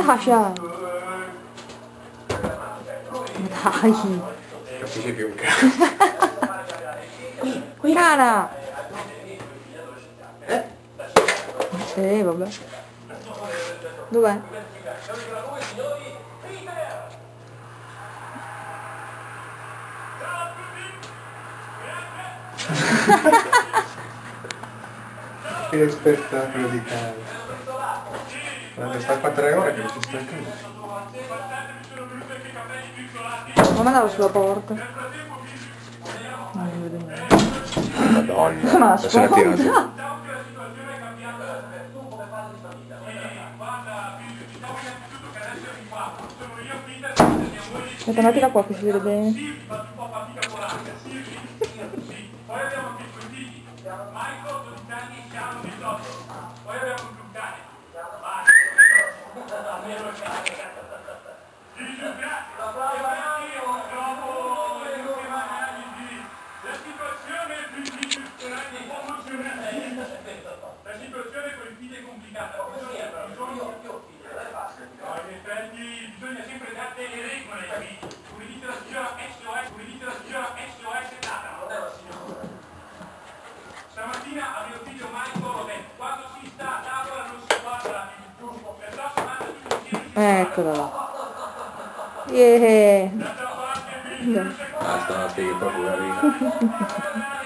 Sasha! Dai! Capisci più un cazzo. Cana! Vabbè. Dov'è? Che spettacolo di cane. Guarda, sta qua 3 ore che non si stanca. Ma mandavo sulla porta. Non mi vedo niente. Madonna, Ma se la tira giù. Aspetta, mettila qua che si vede bene. La situazione con il figlio è complicata, in effetti bisogna sempre dare delle regole ai figli, come dice la signora SOS è nata. Stamattina a mio figlio Michael ho detto, quando si sta a tavola non si guarda la TV, perciò si manda tutti insieme. Eccola. Yeah. D'altra parte il figlio Basta, non spieghi proprio la vita.